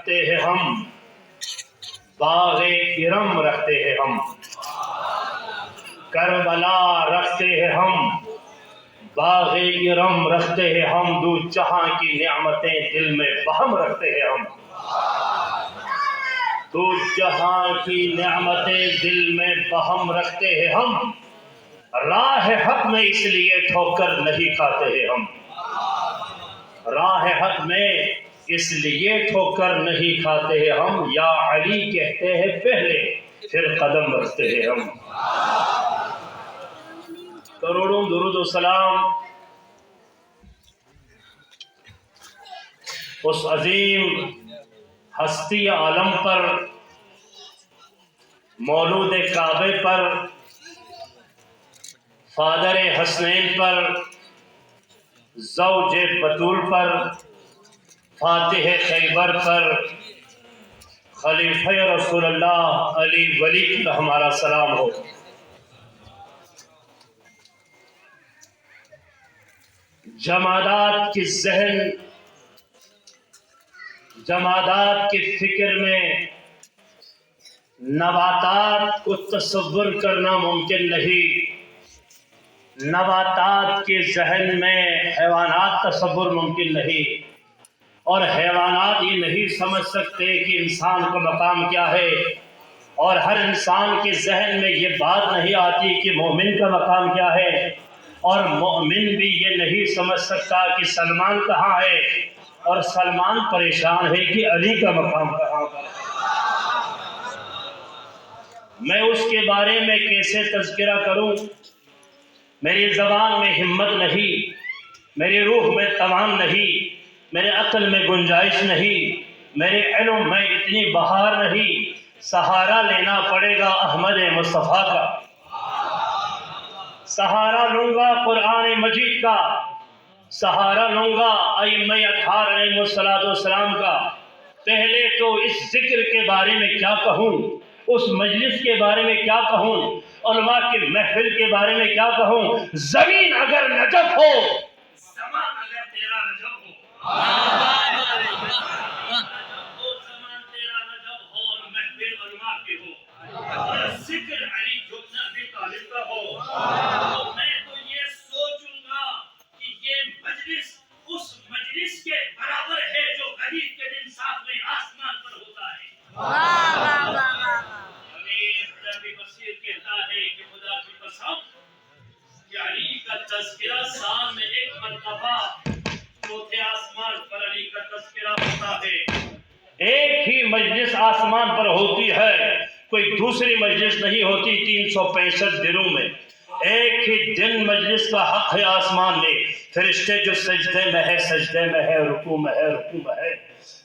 رکھتے ہیں ہم، باغ کرم رکھتے ہیں ہم، کربلا رکھتے ہیں ہم، باغ کرم رکھتے ہیں ہم، دو جہاں کی نعمتیں دل میں بہم رکھتے ہیں ہم، دو جہاں کی نعمتیں دل میں بہم رکھتے ہیں ہم، راہ حق میں اس لیے ٹھوکر نہیں کھاتے ہیں ہم، راہ حق میں اس لیے ٹھوکر نہیں کھاتے ہیں ہم، یا علی کہتے ہیں پہلے پھر قدم رکھتے ہیں ہم۔ کروڑوں درود و سلام اس عظیم ہستی عالم پر، مولود کعبے پر، فادر حسنین پر، زوج بطول پر، فاتح خیبر پر، خلیفہ رسول اللہ علی ولی کا ہمارا سلام ہو۔ جمادات کی ذہن، جمادات کی فکر میں نباتات کو تصور کرنا ممکن نہیں، نباتات کے ذہن میں حیوانات تصور ممکن نہیں، اور حیوانات یہ نہیں سمجھ سکتے کہ انسان کا مقام کیا ہے، اور ہر انسان کے ذہن میں یہ بات نہیں آتی کہ مومن کا مقام کیا ہے، اور مومن بھی یہ نہیں سمجھ سکتا کہ سلمان کہاں ہے، اور سلمان پریشان ہے کہ علی کا مقام کہاں ہے۔ میں اس کے بارے میں کیسے تذکرہ کروں؟ میری زبان میں ہمت نہیں، میری روح میں توان نہیں، میرے عقل میں گنجائش نہیں، میرے علم میں اتنی بہار نہیں، سہارا لینا پڑے گا احمد مصطفیٰ کا، سہارا لوں گا قرآن مجید کا، سہارا لوں گا ائمہ اطہار علیہ السلام کا۔ پہلے تو اس ذکر کے بارے میں کیا کہوں، اس مجلس کے بارے میں کیا کہوں، علماء کی محفل کے بارے میں کیا کہوں۔ زمین اگر نجف ہو، زمان اگر تیرا نجف ہو، زمان تیرا نجف ہو اور محفل علماء کی ہو، اور ذکر علی جبن ابی طالب کا ہو، تو میں تو یہ سوچوں گا کہ یہ مجلس اس مجلس کے برابر ہے جو علی کے دن ساتھ میں آسمان پر ہوتا ہے۔ کہتا ہے کہ خدا کی قسم کہ علی کا تذکرہ سال میں ایک مرتبہ چوتھے آسمان پر علی کا تذکرہ ہوتا ہے، ایک ہی مجلس آسمان پر ہوتی ہے، کوئی دوسری مجلس نہیں ہوتی 365 دنوں میں، ایک ہی دن مجلس کا حق ہے آسمان میں۔ فرشتے جو سجدے میں ہے سجدے میں ہے، رکوع میں ہے رکوع میں ہے،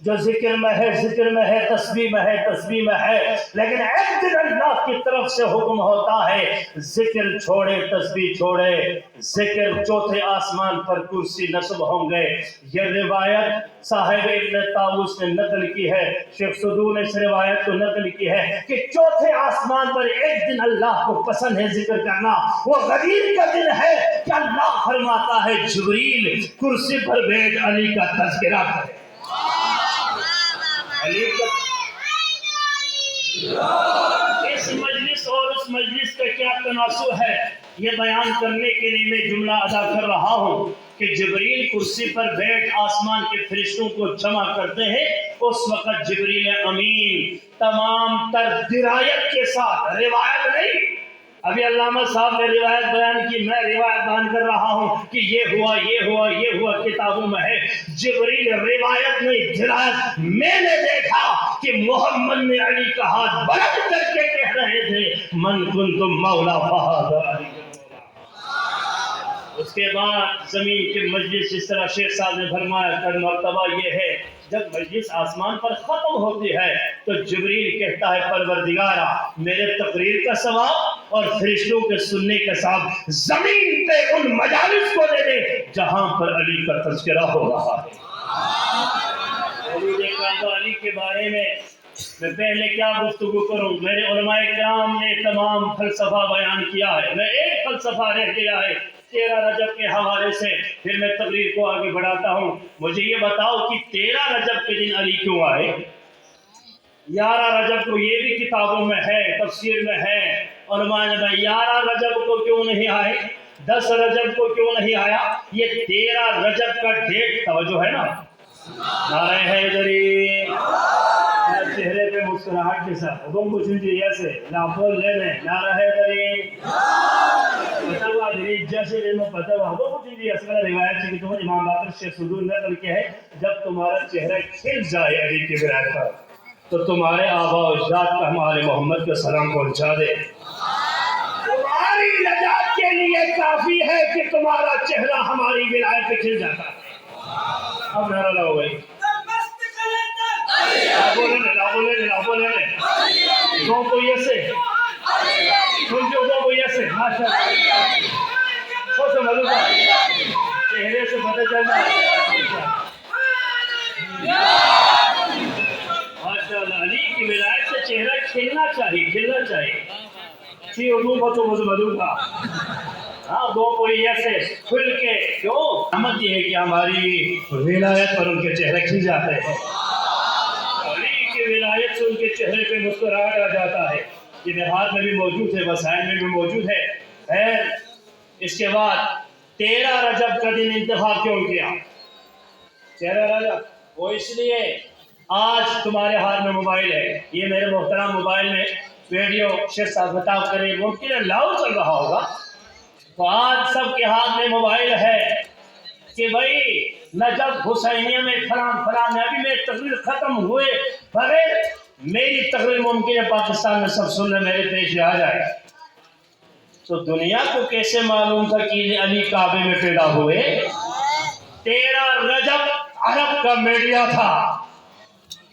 جو ذکر میں ہے ذکر میں ہے، تسبیح میں ہے تسبیح میں ہے، لیکن ایک دن اللہ کی طرف سے حکم ہوتا ہے ذکر چھوڑے تسبیح چھوڑے، ذکر چوتھے آسمان پر کرسی نصب ہوں گے۔ یہ روایت صاحب ابن طاووس نے نقل کی ہے، شیخ صدوق نے اس روایت کو نقل کی ہے کہ چوتھے آسمان پر ایک دن اللہ کو پسند ہے ذکر کرنا، وہ غدیر کا دن ہے کہ اللہ فرماتا ہے جبریل کرسی پر بیٹھ علی کا تذکرہ کرے، علی کا۔ اس مجلس اور اس مجلس کا کیا تناسب ہے، یہ بیان کرنے کے لیے میں جملہ ادا کر رہا ہوں کہ جبریل کرسی پر بیٹھ آسمان کے فرشتوں کو جمع کرتے ہیں، اس وقت جبریل امین تمام تر درایت کے ساتھ، روایت نہیں، ابھی علامہ صاحب نے روایت بیان کی، میں روایت بیان کر رہا ہوں کہ یہ ہوا یہ ہوا یہ ہوا، کتابوں میں ہے، جبریل روایت نہیں درایت۔ میں نے دیکھا کہ محمد نے علی کا ہاتھ بلند کر کے کہہ رہے تھے من کنت مولا فہذا علی۔ اس کے بعد زمین کے مجلس، اس طرح شیخ صاحب نے فرمایا کہ مرتبہ یہ ہے جب مجلس آسمان پر ختم ہوتی ہے تو جبریل کہتا ہے پروردگارا میرے تقریر کا ثواب اور فرشتوں کے سننے کا ثواب زمین پہ ان مجالس کو دے دے جہاں پر علی کا تذکرہ ہو رہا ہے۔ علی کے بارے میں پہلے کیا گفتگو کروں، میرے علماء کرام نے تمام فلسفہ بیان کیا ہے، میں ایک فلسفہ رہ گیا ہے 13 رجب کے حوالے سے، پھر میں تقریر کو آگے بڑھاتا ہوں۔ مجھے یہ بتاؤ کہ 13 رجب کے دن علی کیوں آئے؟ 11 رجب کو یہ بھی کتابوں میں ہے، تفسیر میں ہے، علماء نے بھائی 11 رجب کو کیوں نہیں آئے، 10 رجب کو کیوں نہیں آیا، یہ 13 رجب کا ڈیٹ توجہ ہے نا۔ نعرہ حیدری، چہرے پہ مسکراہٹ کے ساتھ حکم کچھ نہیں ایسے لاپول لے لیں، نعرہ حیدری پتہ ہوا دری جیسے علم پتہ ہوا حکم کچھ نہیں اصل روایت سے کہ تم امام باقر شیخ صدور نقل کے ہے جب تمہارا چہرہ کھل جائے علی کی ولایت پر تو تمہارے آبا و اجداد کا ہم آل محمد کا سلام پہنچا دے۔ تمہاری نجات کے لیے کافی ہے کہ تمہارا چہرہ ہماری ولایت پہ کھل جاتا ہے۔ اب نعرہ لگو بھائی، لاپو لے لے دو کوئی ایسے دو کوئی ایسے ماشاء اللہ سے مدد چہرے سے پتہ چلتا ہے ماشاء اللہ علی کی ولایت سے چہرہ کھلنا چاہیے سی اردو بچوں مدد کا ہاں دو کوئی ایسے کھل کے کیوں احمد یہ ہے کہ ہماری ولایت پر ان کے چہرے کھل جاتے ہیں، علی کی ولایت سے ان کے چہرے پہ مسکراہٹ آ جاتا ہے۔ یہ دیہات میں بھی موجود ہے، وسائل میں بھی موجود ہے۔ خیر اس کے بعد 13 رجب کا دن انتخاب کیوں کیا؟ 13 رجب وہ اس لیے آج تمہارے ہاتھ میں موبائل ہے، یہ میرے محترم موبائل میں ویڈیو شیخ صاحب خطاب کریں ممکن ہے لاؤ چل رہا ہوگا، تو آج سب کے ہاتھ میں موبائل ہے کہ بھائی نجف حسینیہ میں فلان میں ابھی میری تقریر ختم ہوئے بغیر میری تقریر ممکن ہے پاکستان میں سب سننے میرے پیش آ جائے، تو دنیا کو کیسے معلوم تھا کہ علی کعبے میں پیدا ہوئے؟ 13 رجب عرب کا میڈیا تھا،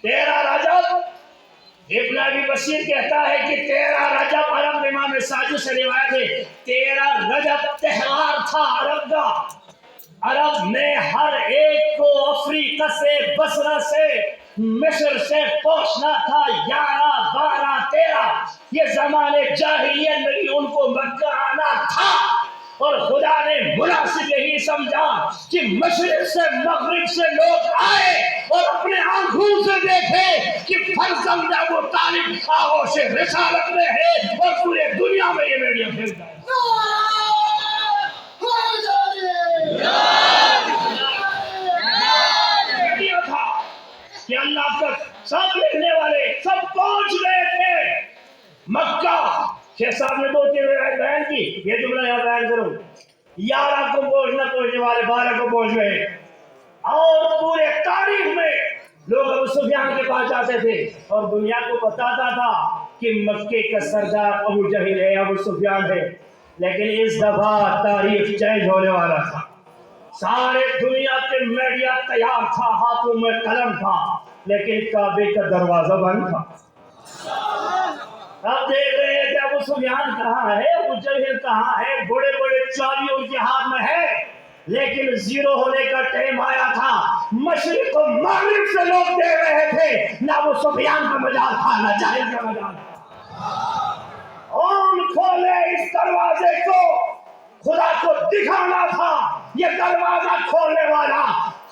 13 رجب ابن ابی بصیر کہتا ہے کہ 13 رجب عرب امام ساجد سے روایت ہے 13 رجب تہوار تھا عرب کا، عرب میں ہر ایک کو افریقہ سے بصرہ سے مصر سے پہنچنا تھا، 11 12 13 یہ زمانے جاہلیت میں بھی ان کو مکہ آنا تھا، اور خدا نے مناسب یہی سمجھا کہ مشرق سے مغرب سے لوگ آئے اور اپنے آنکھوں سے دیکھے کہ فرزند ابو طالب آغوش رسالت میں ہے اور پورے دنیا میں یہ میڈیا پھیلتا ہے۔ میڈیا تھا کہ اللہ تک سب لکھنے والے سب پہنچ گئے تھے مکہ۔ شیخ صاحب نے 2-3 روایت بیان کی، یہ جملہ یہاں بیان کروں، 11 کو پہنچنے والے 12 کو پہنچ گئے، اور پورے تاریخ میں لوگ ابو سفیان کے پاس جاتے تھے اور دنیا کو بتاتا تھا کہ مکے کا سردار ابو جہل ہے، ابو سفیان ہے، لیکن اس دفعہ تاریخ چینج ہونے والا تھا، سارے دنیا کے میڈیا تیار تھا، ہاتھوں میں قلم تھا، لیکن کعبے کا دروازہ بند تھا۔ اب دیکھ رہے ہیں کہ ابو سفیان کہاں ہے، ابو جہل کہاں ہے، بڑے بڑے چابی ان کے ہاتھ میں ہے، لیکن زیرو ہونے کا ٹائم آیا تھا، مشرق و مغرب سے لوگ دے رہے تھے، نہ ابو سفیان کا مجال تھا نہ جہل کا مجال تھا۔ اون کھولے اس دروازے کو، خدا کو دکھانا تھا یہ دروازہ کھولنے والا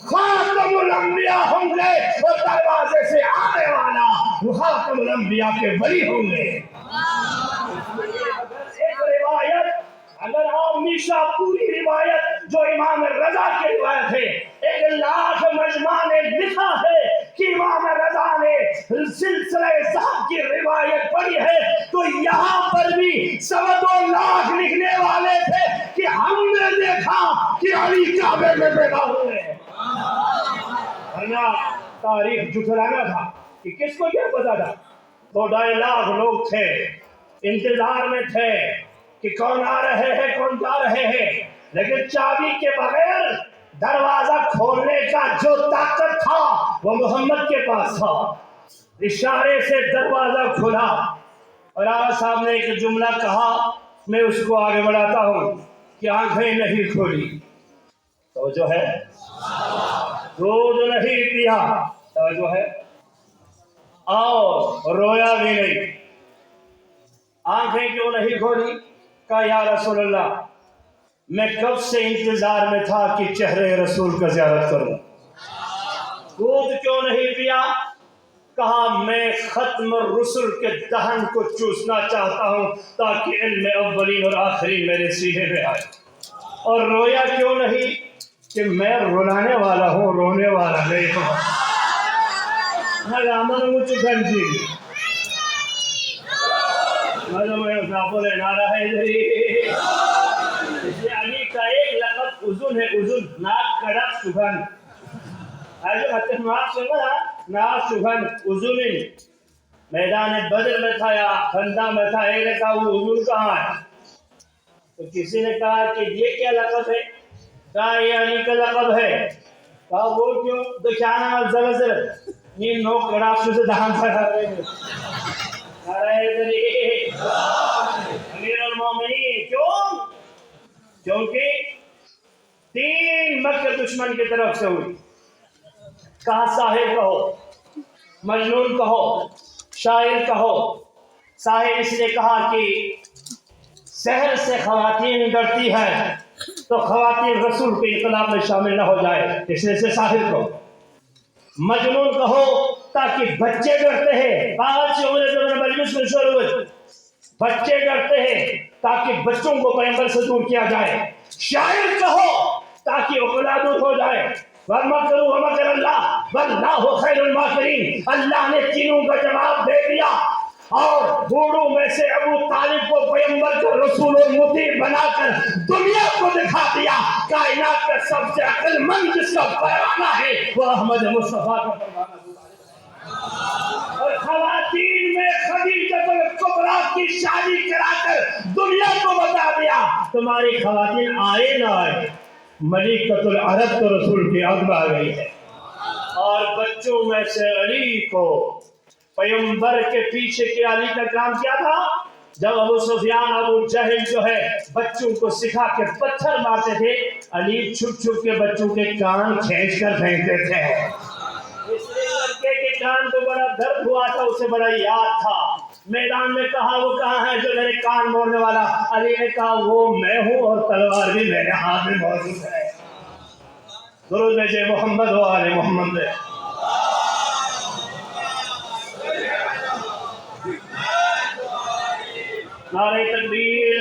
خاتم الانبیاء ہوں گے، اور دروازے سے آنے والا وہ خاتم الانبیاء کے ولی ہوں گے۔ ایک روایت اگر آپ میشا پوری روایت جو امام رضا کی روایت ہے، 1,00,000 مجمع نے لکھا ہے کہ امام رضا نے سلسلہ ذہب کی روایت پڑھی ہے، تو یہاں پر بھی 2.25 لکھنے والے تھے کہ ہم نے دیکھا کہ علی کعبے میں پیدا ہوئے، ورنہ تاریخ جھٹلانا تھا کہ کس کو کیا پتا تھا؟ 2.5 لوگ تھے، انتظار میں تھے کہ کون آ رہے ہیں کون جا رہے ہیں، لیکن چابی کے بغیر دروازہ کھولنے کا جو طاقت تھا وہ محمد کے پاس تھا، اشارے سے دروازہ کھلا، اور آقا صاحب نے ایک جملہ کہا، میں اس کو آگے بڑھاتا ہوں کہ آنکھیں نہیں کھولی تو جو ہے دودھ نہیں پیا تو جو ہے اور رویا بھی نہیں، آنکھیں کیوں نہیں کھولی؟ کہا یا رسول اللہ میں کب سے انتظار میں تھا کہ چہرے رسول کا زیارت کروں۔ دودھ کیوں نہیں پیا؟ کہا میں ختم الرسل کے دہن کو چوسنا چاہتا ہوں تاکہ علم اولین اور آخرین میرے سینے میں آئے. اور رویا کیوں نہیں کہ میں رلانے والا ہوں، رونے والا نہیں ہوں. رامن مجھ گنجی نعرہ حیدری. اس لیے علی کا ایک لقب اذن ہے، اذن ناک کڑک سگن. ناک سگن اذن. میدان بدر میں تھا یا خندہ میں تھا، ایک نے کہا وہ اذن کہاں ہے؟ تو کسی نے کہا کہ یہ کیا لقب ہے؟ کہا یہ علی کا لقب ہے. کہا وہ کیوں؟ تو کیا نام زر یہ نو کڑا سے دہان پڑا رہے ہیں. امیر المومنین. کیوں؟ کیونکہ 3 مکر دشمن کی طرف سے ہوئی. کہا ساحر کہو، مجنون کہو، شاعر کہو. ساحر اس نے کہا کہ سحر سے خواتین ڈرتی ہے تو خواتین رسول کے انقلاب میں شامل نہ ہو جائے، اس لیے سے ساحر کہو. مجنون کہو تاکہ بچے ڈرتے ہیں، بچے ڈرتے ہیں تاکہ بچوں کو پیغمبر سے دور کیا جائے. شاعر کہو تاکہ عقلا دور ہو جائے. وَمَكَرُوا وَمَكَرَ اللَّهُ وَاللَّهُ خَيْرُ الْمَاكِرِينَ. اللہ نے تینوں کا جواب دے دیا اور بوڑھوں میں سے ابو طالب کو پیغمبر کو رسول اور مطیع بنا کر دنیا کو دکھا دیا. کائنات کا سب سے عقل مند جس کا پیغام ہے وہ احمد مصطفیٰ کا پیغام ہے. اور خواتین میں خدیجہ کبریٰ کی شادی کرا کر دنیا کو بتا دیا تمہاری خواتین آئے نہ آئے ملکۃ العرب تو رسول کی عقب آ گئی ہے. اور بچوں میں سے علی کو پیغمبر کے پیچھے کے علی کا کام کیا تھا؟ جب ابو سفیان ابو جہل جو ہے بچوں کو سکھا کے پتھر مارتے تھے، علی چھپ چھپ کے بچوں کے کان کھینچ کر پھینکتے تھے. اس لیے لڑکے کے کان کو بڑا درد ہوا تھا، اسے بڑا یاد تھا. میدان میں کہا وہ کہاں ہے جو میرے کان موڑنے والا؟ علی نے کہا وہ میں ہوں اور تلوار بھی میرے ہاتھ میں موجود ہے. درود بھیجے محمد و آل محمد. نعرہ تکبیر.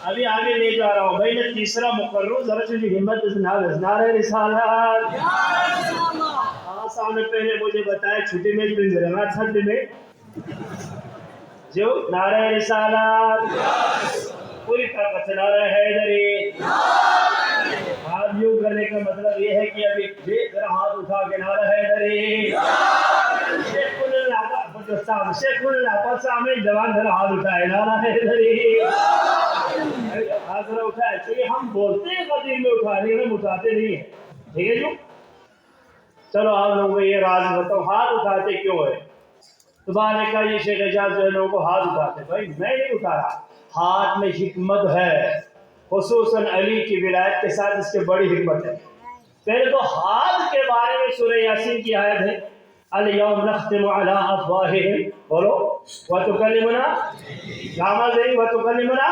ابھی آگے لے جا رہا ہوں بھائی. میں تیسرا مقرر ذرا سی ہمت نعرہ رسالت. ہاں سامنے پہلے مجھے بتائے چھٹی میں رہنا ٹھنڈ میں جو نعرہ رسالت پوری طاقت سے نعرہ حیدری. ہاتھ یوں کرنے کا مطلب یہ ہے کہ ابھی ذرا ہاتھ اٹھا کے نعرہ حیدری. شیخ اللہ پر سامنے جوان ذرا ہاتھ اٹھائے نعرہ حیدری. ہاتھ ذرا اٹھائے. تو یہ ہم بولتے ہیں قدیم میں اٹھانے میں، اٹھاتے نہیں ہیں. ٹھیک ہے جو. چلو آپ لوگوں کو یہ راز بتاؤ ہاتھ اٹھاتے کیوں ہے؟ تو بعد نے کہا یہ شیخ اعجاز جو ہے لوگوں کو ہاتھ اٹھاتے. بھائی میں نہیں اٹھا رہا، ہاتھ میں حکمت ہے، خصوصاً علی کی ولایت کے ساتھ اس کے بڑی حکمت ہے. پہلے تو ہاتھ کے بارے میں سورہ یاسین کی آیت ہے اليوم نختم على افواههم بولو وتكلمنا گاما زین وتكلمنا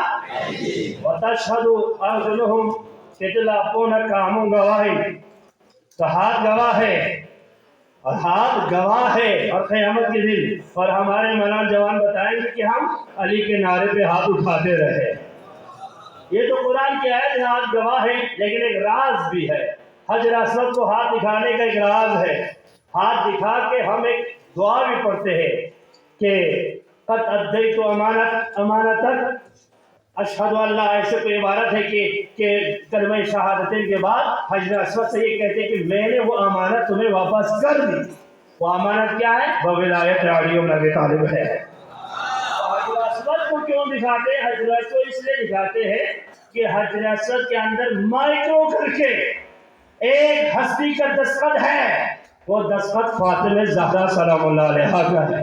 وتشهد ارجلهم کتلا پونا کاموں گواہی. تو ہاتھ گواہ ہے اور ہاتھ گواہ ہے اور قیامت کے دن. اور ہمارے مولانا جوان بتائیں گے کہ ہم علی کے نعرے پہ ہاتھ اٹھاتے رہے. یہ تو قرآن کی آیت ہے ہاتھ گواہ ہے، لیکن ایک راز بھی ہے. حجر اسود کو ہاتھ دکھانے کا ایک راز ہے. ہاتھ دکھا کے ہم ایک دعا بھی پڑھتے ہیں کہ قد ادیت امانتک اشہد اللہ. ایسے کوئی عبارت ہے کہ کلمہ شہادتین کے بعد حجر اسود سے یہ کہتے ہیں کہ میں نے وہ امانت تمہیں واپس کر دی. وہ امانت کیا ہے؟ وہ ولایت علی بن ابی طالب ہے. حجر اسود کو کیوں دکھاتے ہیں؟ حجر اسود اس لیے دکھاتے ہیں کہ حجر اسود کے اندر مائکرو کر کے ایک ہستی کا دستخط ہے. وہ دستخط فاطمہ زہرا سلام اللہ علیہا کا ہے.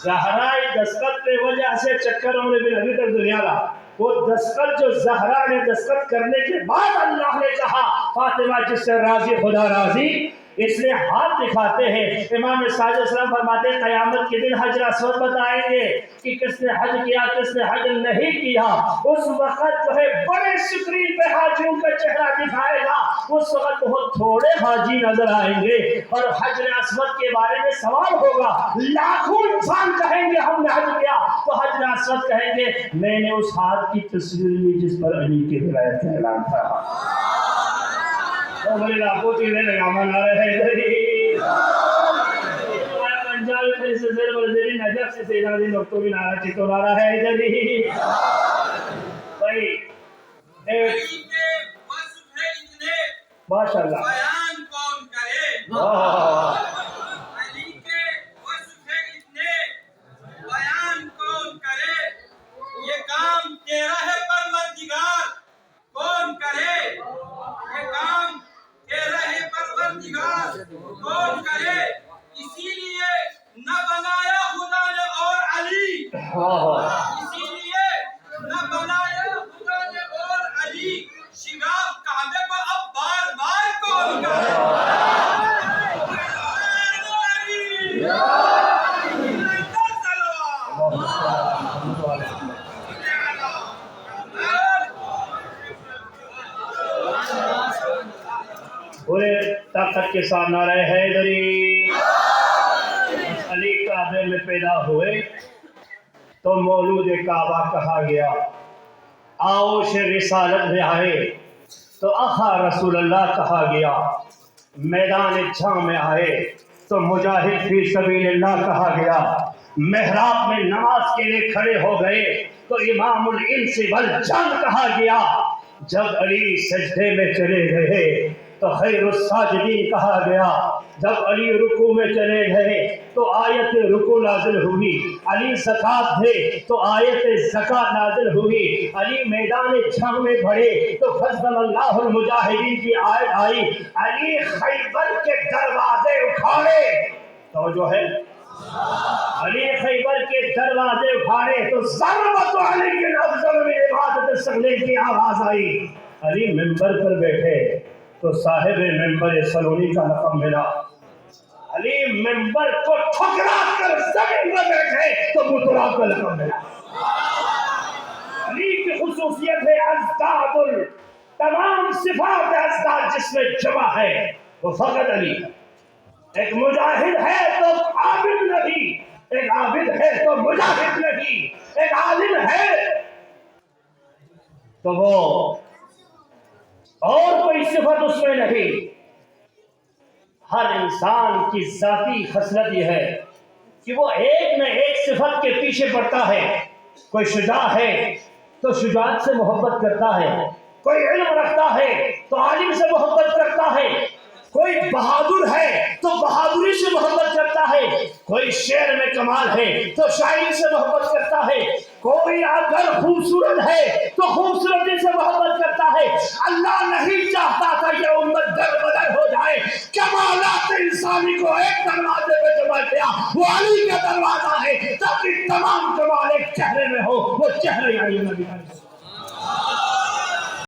زہرا دستخط کی وجہ سے چکر میں بھی ابھی تک دنیا رہا. وہ دستخط جو زہرا نے دستخط کرنے کے بعد اللہ نے کہا فاطمہ جس سے راضی خدا راضی، اس لیے ہاتھ دکھاتے ہیں. امام صادق السلام فرماتے ہیں قیامت کے دن حجر اسود بتائیں گے کہ کس نے حج کیا کس نے حج نہیں کیا. اس وقت جو ہے بڑے سکرین پہ حاجیوں کا چہرہ دکھائے گا. اس وقت بہت تھوڑے حاجی نظر آئیں گے اور حجر اسود کے بارے میں سوال ہوگا. لاکھوں انسان کہیں گے ہم نے حج کیا, تو حجر اسود کہیں گے میں نے اس ہاتھ کی تصویر لی جس پر علی کی ولایت کا اعلان تھا. بڑے لاکھوں چیزیں نگاہ نہ رہے پنجاب میں سے زیر وزیری نجف سے سیدہ دی نقطوں بھی نارا چیتو نارا ہے ادھر ہی بھائی. ماشاءاللہ بیان کون کرے, علی کے وصف اتنے بیان کون کرے, یہ کام تیرا ہے پروردگار کون کرے, یہ کام تیرا ہے پروردگار کون کرے. اسی لیے نہ بنایا خدا نے اور علی, اسی لیے نہ بنایا خدا نے اور علی. شگاف کعبے کو اب بار بار کون کرے. پورے طاقت کے ساتھ نعرہ حیدری. علی کعبے میں پیدا ہوئے تو مولود کعبہ کہا گیا. آؤش رسالت میں آئے تو آقا رسول اللہ کہا گیا. میدان جنگ میں آئے تو مجاہد فی سبیل اللہ کہا گیا. محراب میں نماز کے لیے کھڑے ہو گئے تو امام الانس والجن کہا گیا. جب علی سجدے میں چلے گئے تو خیر الساجدین کہا گیا. جب علی رکوع میں چلے گئے تو آیت رکوع نازل ہوئی. علی زکات دے تو آیت زکات نازل ہوئی. علی میدان جنگ میں بڑھے تو فضل اللہ المجاہدین کی آیت آئی. علی خیبر کے دروازے اکھاڑے تو جو ہے علی خیبر کے دروازے اکھاڑے تو ضربت علی کے افضل میں عبادت سگنے کی آواز آئی. علی منبر پر بیٹھے تو صاحب منبر سلونی کا رقم ملا. علی منبر کو ٹھکرا کر زمین پر بیٹھے تو متراب کا رقم ملا. علی کی خصوصیت ہے ازداد تمام صفات ازداد جس میں جمع ہے وہ فقط علی. ایک مجاہد ہے تو عابد نہیں, ایک عابد ہے تو مجاہد نہیں, ایک عالم ہے تو وہ اور کوئی صفت اس میں نہیں. ہر انسان کی ذاتی خصلت یہ ہے کہ وہ ایک نہ ایک صفت کے پیچھے پڑتا ہے. کوئی شجاع ہے تو شجاعت سے محبت کرتا ہے, کوئی علم رکھتا ہے تو عالم سے محبت کرتا ہے, کوئی بہادر ہے تو بہادری سے محبت کرتا ہے, کوئی شعر میں کمال ہے تو شاعری سے محبت کرتا ہے, کوئی اگر خوبصورت ہے تو خوبصورتی سے محبت کرتا ہے. اللہ نہیں چاہتا تھا کہ امت در بدر ہو جائے. کمالات انسانی کو ایک دروازے پہ جمع کیا, وہ علی کا دروازہ ہے تاکہ تمام کمال ایک چہرے میں ہو, وہ چہرے علی نبی کا.